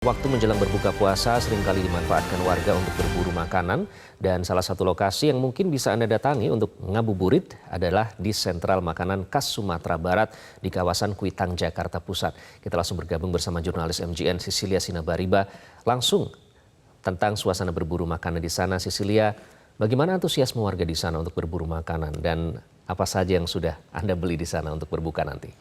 Waktu menjelang berbuka puasa seringkali dimanfaatkan warga untuk berburu makanan dan salah satu lokasi yang mungkin bisa Anda datangi untuk ngabuburit adalah di Sentral Makanan Khas Sumatera Barat di kawasan Kuitang, Jakarta Pusat. Kita langsung bergabung bersama jurnalis MGN Cecilia Sinabariba langsung tentang suasana berburu makanan di sana. Cecilia, bagaimana antusiasme warga di sana untuk berburu makanan dan apa saja yang sudah Anda beli di sana untuk berbuka nanti?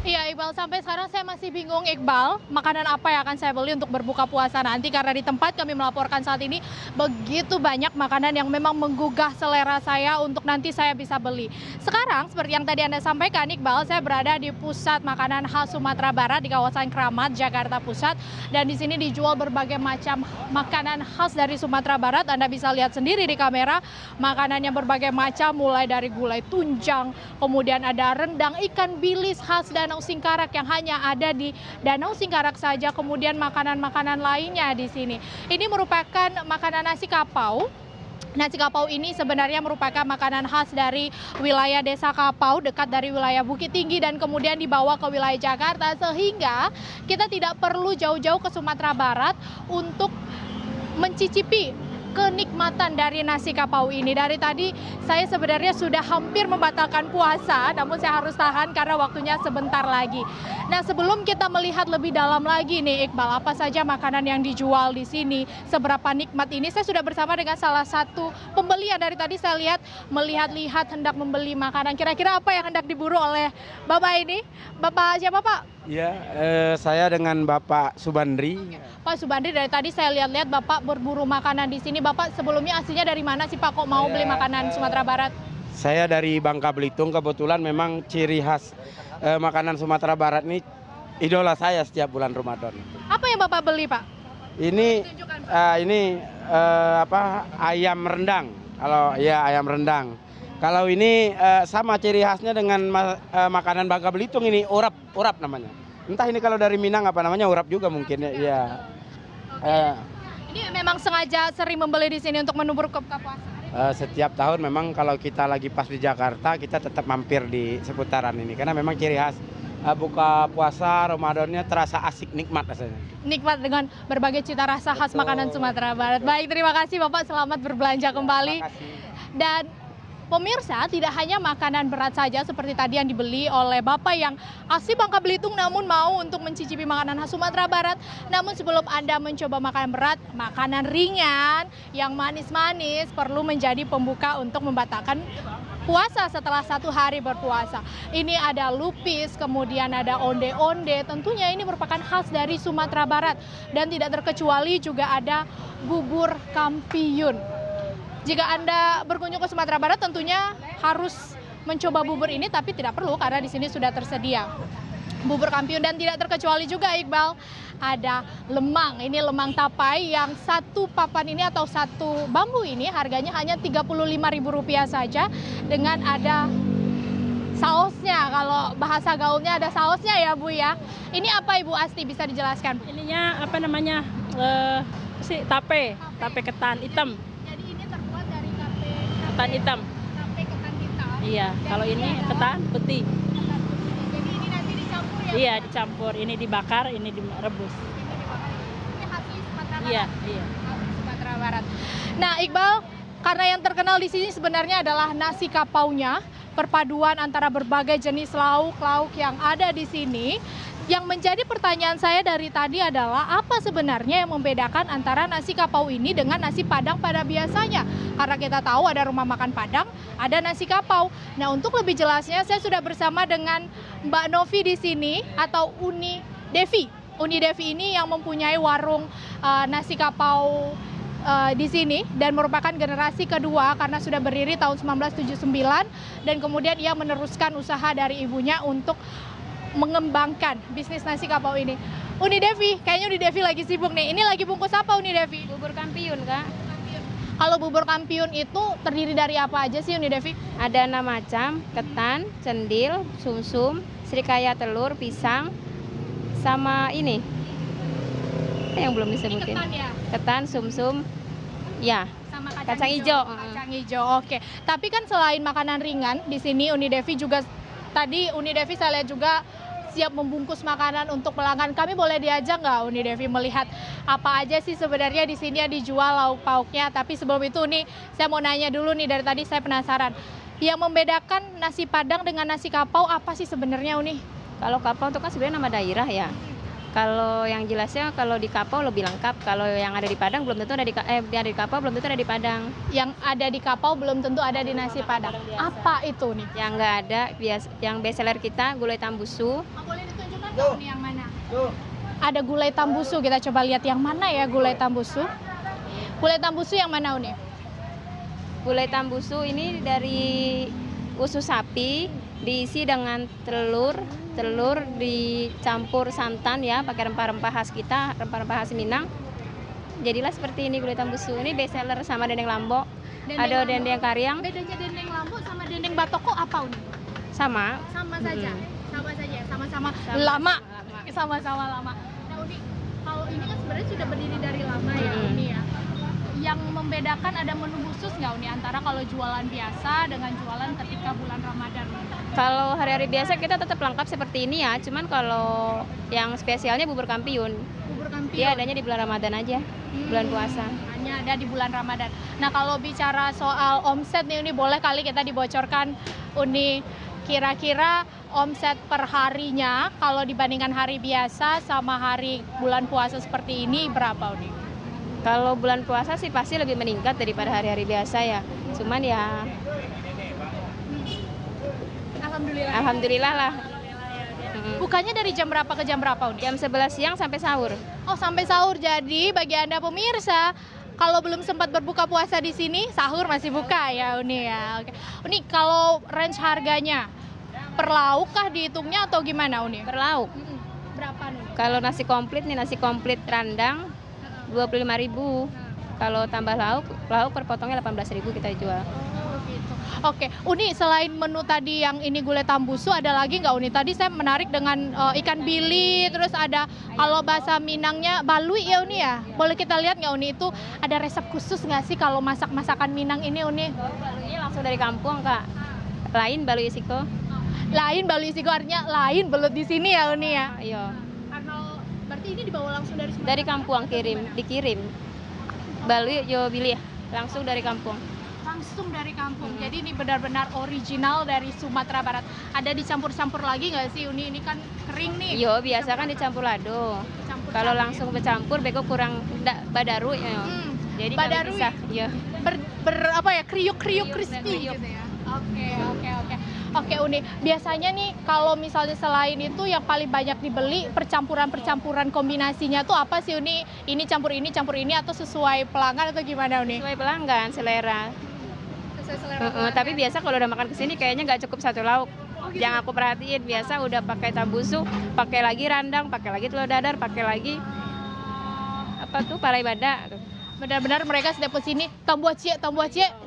Iya Iqbal, sampai sekarang saya masih bingung Iqbal, makanan apa yang akan saya beli untuk berbuka puasa nanti karena di tempat kami melaporkan saat ini begitu banyak makanan yang memang menggugah selera saya untuk nanti saya bisa beli. Sekarang seperti yang tadi Anda sampaikan Iqbal, saya berada di pusat makanan khas Sumatera Barat di kawasan Kramat, Jakarta Pusat, dan di sini dijual berbagai macam makanan khas dari Sumatera Barat. Anda bisa lihat sendiri di kamera makanannya berbagai macam, mulai dari gulai tunjang, kemudian ada rendang, ikan bilis khas Danau Singkarak yang hanya ada di Danau Singkarak saja, kemudian makanan-makanan lainnya di sini. Ini merupakan makanan nasi kapau. Nasi kapau ini sebenarnya merupakan makanan khas dari wilayah Desa Kapau, dekat dari wilayah Bukit Tinggi, dan kemudian dibawa ke wilayah Jakarta, sehingga kita tidak perlu jauh-jauh ke Sumatera Barat untuk mencicipi kenikmatan dari nasi kapau ini. Dari tadi saya sebenarnya sudah hampir membatalkan puasa, namun saya harus tahan karena waktunya sebentar lagi. Nah, sebelum kita melihat lebih dalam lagi nih Iqbal, apa saja makanan yang dijual di sini, seberapa nikmat ini, saya sudah bersama dengan salah satu pembeli yang dari tadi saya lihat melihat-lihat hendak membeli makanan. Kira-kira apa yang hendak diburu oleh Bapak ini? Bapak siapa Pak? Ya, saya dengan Bapak Subandri. Pak Subandri, dari tadi saya lihat-lihat Bapak berburu makanan di sini. Bapak sebelumnya aslinya dari mana sih Pak, kok mau beli makanan Sumatera Barat? Saya dari Bangka Belitung, kebetulan memang ciri khas makanan Sumatera Barat ini idola saya setiap bulan Ramadan. Apa yang Bapak beli Pak? Ini ayam rendang. Kalau ya ayam rendang. Kalau ini sama ciri khasnya dengan makanan Bangka Belitung, ini urap namanya. Entah ini kalau dari Minang apa namanya, urap juga mungkin ya. Ini memang sengaja sering membeli di sini untuk menu berbuka puasa? Setiap tahun memang kalau kita lagi pas di Jakarta, kita tetap mampir di seputaran ini. Karena memang ciri khas buka puasa Ramadannya terasa asik, nikmat rasanya. Nikmat dengan berbagai cita rasa khas makanan Sumatera Barat. Baik, terima kasih Bapak, selamat berbelanja kembali. Dan pemirsa, tidak hanya makanan berat saja seperti tadi yang dibeli oleh Bapak yang asli Bangka Belitung namun mau untuk mencicipi makanan khas Sumatera Barat. Namun sebelum Anda mencoba makanan berat, makanan ringan yang manis-manis perlu menjadi pembuka untuk membatalkan puasa setelah 1 hari berpuasa. Ini ada lupis, kemudian ada onde-onde, tentunya ini merupakan khas dari Sumatera Barat. Dan tidak terkecuali juga ada bubur kampiun. Jika Anda berkunjung ke Sumatera Barat tentunya harus mencoba bubur ini, tapi tidak perlu karena di sini sudah tersedia bubur kampiun. Dan tidak terkecuali juga Iqbal, ada lemang. Ini lemang tapai yang satu papan ini atau satu bambu ini harganya hanya Rp35.000 saja, dengan ada sausnya. Kalau bahasa gaulnya ada sausnya ya Bu ya. Ini apa Ibu Asti, bisa dijelaskan? Ininya apa namanya? Tape ketan hitam. Ketan hitam. Tape ketan hitam. Iya, kalau ini ketan putih. Jadi ini nanti dicampur ya? Iya, dicampur. Ini dibakar, ini direbus. Ini asli Sumatera Barat. Iya. Asli Sumatera Barat. Nah, Iqbal, karena yang terkenal di sini sebenarnya adalah nasi kapaunya, perpaduan antara berbagai jenis lauk-lauk yang ada di sini. Yang menjadi pertanyaan saya dari tadi adalah apa sebenarnya yang membedakan antara nasi kapau ini dengan nasi Padang pada biasanya? Karena kita tahu ada rumah makan Padang, ada nasi kapau. Nah, untuk lebih jelasnya saya sudah bersama dengan Mbak Novi di sini, atau Uni Devi. Uni Devi ini yang mempunyai warung nasi kapau di sini dan merupakan generasi kedua karena sudah berdiri tahun 1979, dan kemudian ia meneruskan usaha dari ibunya untuk mengembangkan bisnis nasi kapau ini. Uni Devi, kayaknya Uni Devi lagi sibuk nih. Ini lagi bungkus apa Uni Devi? Bubur kampiun, Kak. Kalau bubur kampiun itu terdiri dari apa aja sih Uni Devi? Ada 6 macam, ketan, cendil, sumsum, serikaya telur, pisang, sama ini. Yang belum disebutin. Ini ketan ya? Ketan, sumsum, ya. Sama Kacang hijau. Kacang hijau, oke. Tapi kan selain makanan ringan, di sini Uni Devi juga, tadi Uni Devi saya lihat juga siap membungkus makanan untuk pelanggan. Kami boleh diajak nggak Uni Devi melihat apa aja sih sebenarnya di sini yang dijual lauk pauknya. Tapi sebelum itu Uni, saya mau nanya dulu nih, dari tadi saya penasaran. Yang membedakan nasi Padang dengan nasi kapau apa sih sebenarnya Uni? Kalau kapau itu kan sebenarnya nama daerah ya. Kalau yang jelasnya kalau di kapau lebih lengkap. Kalau yang ada di Padang belum tentu ada yang ada di kapau belum tentu ada di Padang. Yang ada di kapau belum tentu ada di nasi Padang. Apa itu nih? Yang nggak ada, yang best seller kita gulai tambusu. Boleh ditunjukkan nggak Uni yang mana? Ada gulai tambusu, kita coba lihat yang mana ya gulai tambusu. Gulai tambusu yang mana Uni? Gulai tambusu ini dari usus sapi diisi dengan telur dicampur santan ya, pakai rempah-rempah khas kita, rempah-rempah khas Minang. Jadilah seperti ini gulai tambusu. Ini best seller sama dendeng lombok. Ada dendeng kariang. Bedanya dendeng lombok sama dendeng batoko apa Uni? Sama. Sama saja. Sama saja, sama-sama Sama-sama lama. lama. Sama-sama lama. Nah Uni, kalau ini kan sebenarnya sudah berdiri dari lama ya Uni ya. Yang membedakan ada menu khusus nggak Uni antara kalau jualan biasa dengan jualan ketika bulan Ramadan? Kalau hari-hari biasa kita tetap lengkap seperti ini ya, cuman kalau yang spesialnya bubur kampiun. Bubur kampiun. Dia adanya di bulan Ramadan aja, bulan puasa. Hanya ada di bulan Ramadan. Nah kalau bicara soal omset nih Uni, boleh kali kita dibocorkan Uni, kira-kira omset per harinya kalau dibandingkan hari biasa sama hari bulan puasa seperti ini berapa Uni? Kalau bulan puasa sih pasti lebih meningkat daripada hari-hari biasa ya. Cuman ya alhamdulillah lah. Bukannya dari jam berapa ke jam berapa Uni? Jam 11 siang sampai sahur. Oh sampai sahur, jadi bagi Anda pemirsa, kalau belum sempat berbuka puasa di sini, sahur masih buka ya Uni ya. Oke. Uni, kalau range harganya per lauk kah dihitungnya atau gimana Uni? Per lauk. Berapa Uni? Kalau nasi komplit nih, nasi komplit randang 25.000. Kalau tambah lauk per potongnya 18.000 kita jual. Oh gitu. Oke, Uni, selain menu tadi yang ini gulai tambusu, ada lagi nggak Uni? Tadi saya menarik dengan ikan bili, terus ada kalau bahasa Minangnya balui ya Uni ya. Boleh kita lihat nggak Uni, itu ada resep khusus nggak sih kalau masak masakan Minang ini Uni? Baluinya langsung dari kampung Kak. Lain balui siko. Lain balui siko, artinya lain belut di sini ya Uni ya. Iya. Kalau berarti ini dibawa langsung dari Sumatera? Dari kampung dikirim. Balui yo bili ya, langsung dari kampung. Langsung dari kampung. Jadi ini benar-benar original dari Sumatera Barat. Ada dicampur-campur lagi nggak sih Uni? Ini kan kering nih. Yo biasa kan dicampur lado. Campur Kalau langsung bercampur beko kurang badaru ya. Jadi badaru kami bisa. Iya. Apa ya, kriuk-kriuk Kriuk dan crispy kriuk. gitu ya. Oke Uni, biasanya nih kalau misalnya selain itu yang paling banyak dibeli percampuran kombinasinya tuh apa sih Uni? Ini campur ini atau sesuai pelanggan atau gimana Uni? Sesuai pelanggan, selera. Sesuai selera Tapi biasa kalau udah makan kesini kayaknya nggak cukup satu lauk. gitu. Yang aku perhatiin biasa udah pakai tambusu, pakai lagi randang, pakai lagi telur dadar, pakai lagi apa tuh parai bada. Benar-benar mereka setiap kesini tambah cie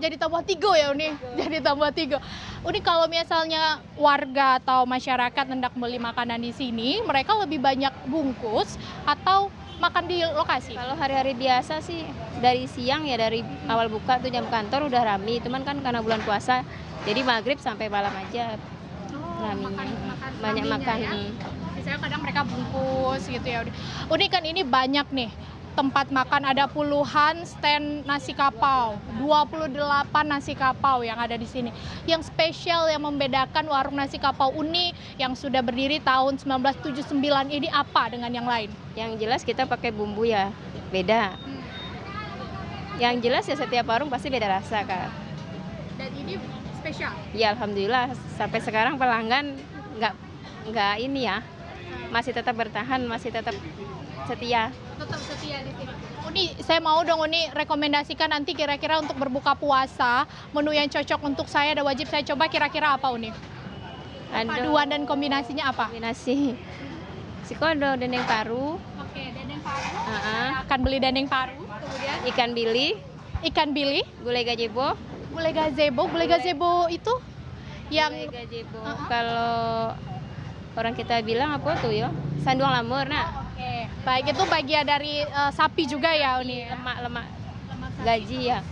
jadi tambah tiga ya Uni. Jadi tambah tiga. Uni, kalau misalnya warga atau masyarakat hendak beli makanan di sini, mereka lebih banyak bungkus atau makan di lokasi? Kalau hari-hari biasa sih dari siang ya, dari awal buka tuh jam kantor udah rame. Cuman kan karena bulan puasa jadi maghrib sampai malam aja raminya. Banyak makan. Ya. Biasanya kadang mereka bungkus gitu ya. Uni, kan ini banyak nih tempat makan, ada puluhan stand nasi kapau, 28 nasi kapau yang ada di sini. Yang spesial yang membedakan warung nasi kapau Uni yang sudah berdiri tahun 1979 ini apa dengan yang lain? Yang jelas kita pakai bumbu ya beda. Yang jelas ya setiap warung pasti beda rasa Kak. Dan ini spesial? Ya alhamdulillah sampai sekarang pelanggan nggak ini ya, masih tetap bertahan, masih tetap setia. Tetap setia di sini. Uni, saya mau dong Uni rekomendasikan nanti kira-kira untuk berbuka puasa menu yang cocok untuk saya dan wajib saya coba, kira-kira apa Uni? Paduan dan kombinasinya apa? Kombinasi sikodo, dendeng paru. Oke, dendeng paru. Heeh. Akan beli dendeng paru. Kemudian Ikan bili, gulai gajebo. gulai gazebo itu yang Gulai gajebo. Kalau orang kita bilang apa tuh ya? Sanduang lamur nah. Oke, baik, itu bagian dari sapi juga ya Uni? Lemak Sapi. gaji ya.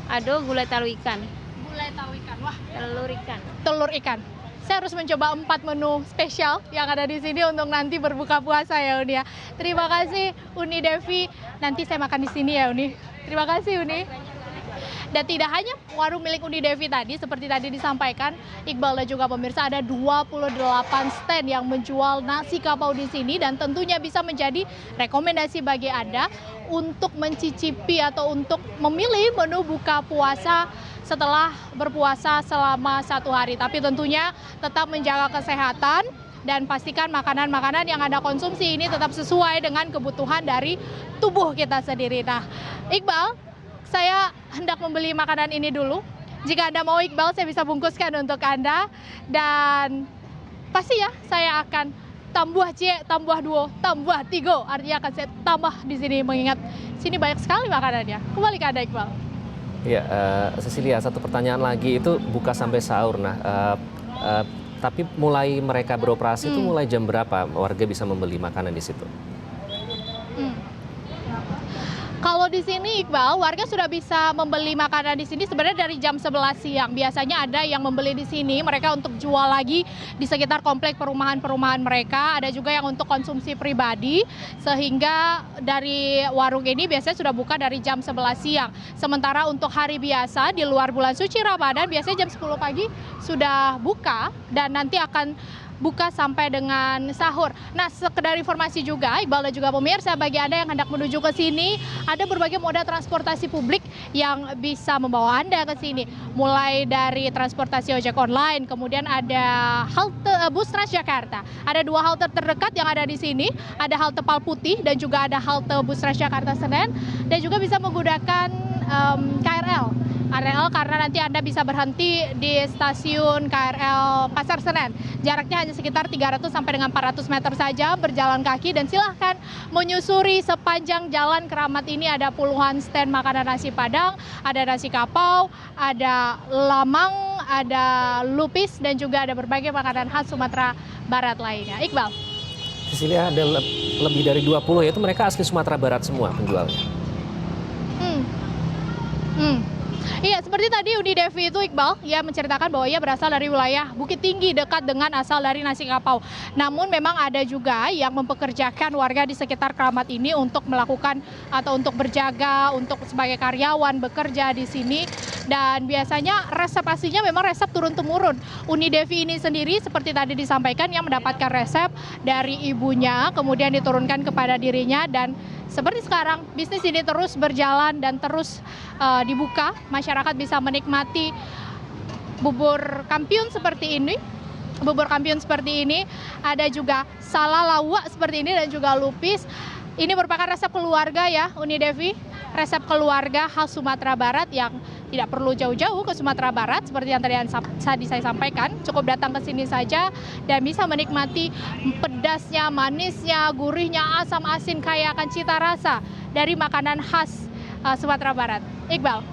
Ada gulai tahu ikan, Gulai tahu ikan, wah, telur ikan. telur ikan. saya harus mencoba 4 menu spesial yang ada di sini untuk nanti berbuka puasa ya Uni ya. Terima kasih Uni Devi. Nanti saya makan di sini ya Uni. Terima kasih Uni. Dan tidak hanya warung milik Uni Devi tadi, seperti tadi disampaikan, Iqbal dan juga pemirsa, ada 28 stand yang menjual nasi kapau di sini dan tentunya bisa menjadi rekomendasi bagi Anda untuk mencicipi atau untuk memilih menu buka puasa setelah berpuasa selama 1 hari. Tapi tentunya tetap menjaga kesehatan dan pastikan makanan-makanan yang Anda konsumsi ini tetap sesuai dengan kebutuhan dari tubuh kita sendiri. Nah, Iqbal, saya hendak membeli makanan ini dulu. Jika Anda mau Iqbal, saya bisa bungkuskan untuk Anda. Dan pasti ya, saya akan tambah C, tambah 2, tambah 3. Artinya akan saya tambah di sini mengingat sini banyak sekali makanannya. Kembali ke Anda Iqbal. Ya, Cecilia, satu pertanyaan lagi, itu buka sampai sahur. Nah, tapi mulai mereka beroperasi itu mulai jam berapa warga bisa membeli makanan di situ? Kalau di sini Iqbal, warga sudah bisa membeli makanan di sini sebenarnya dari jam 11 siang. Biasanya ada yang membeli di sini, mereka untuk jual lagi di sekitar komplek perumahan-perumahan mereka. Ada juga yang untuk konsumsi pribadi, sehingga dari warung ini biasanya sudah buka dari jam 11 siang. Sementara untuk hari biasa di luar bulan suci Ramadan, biasanya jam 10 pagi sudah buka dan nanti akan buka sampai dengan sahur. Nah, sekedar informasi juga, Iqbal dan juga pemirsa, bagi Anda yang hendak menuju ke sini, ada berbagai moda transportasi publik yang bisa membawa Anda ke sini. Mulai dari transportasi ojek online, kemudian ada halte bus Transjakarta. Ada 2 halte terdekat yang ada di sini, ada halte Palputih dan juga ada halte bus Transjakarta Senen, dan juga bisa menggunakan KRL karena nanti Anda bisa berhenti di stasiun KRL Pasar Senen. Jaraknya hanya sekitar 300 sampai dengan 400 meter saja berjalan kaki, dan silahkan menyusuri sepanjang jalan Keramat ini. Ada puluhan stand makanan nasi Padang, ada nasi kapau, ada lamang, ada lupis, dan juga ada berbagai makanan khas Sumatera Barat lainnya. Iqbal. Cecilia, ada lebih dari 20, yaitu mereka asli Sumatera Barat semua penjualnya. Iya, seperti tadi Uni Devi itu Iqbal, ia menceritakan bahwa ia berasal dari wilayah Bukit Tinggi dekat dengan asal dari nasi kapau. Namun memang ada juga yang mempekerjakan warga di sekitar Keramat ini untuk melakukan atau untuk berjaga, untuk sebagai karyawan bekerja di sini. Dan biasanya resep aslinya memang resep turun-temurun. Uni Devi ini sendiri seperti tadi disampaikan, yang mendapatkan resep dari ibunya, kemudian diturunkan kepada dirinya, dan seperti sekarang bisnis ini terus berjalan dan terus dibuka. Masyarakat bisa menikmati bubur kampiun seperti ini. Bubur kampiun seperti ini, ada juga salalawa seperti ini, dan juga lupis. Ini merupakan resep keluarga ya Uni Devi, resep keluarga khas Sumatera Barat yang tidak perlu jauh-jauh ke Sumatera Barat seperti yang tadi saya sampaikan. Cukup datang ke sini saja dan bisa menikmati pedasnya, manisnya, gurihnya, asam asin, kaya akan cita rasa dari makanan khas Sumatera Barat. Iqbal.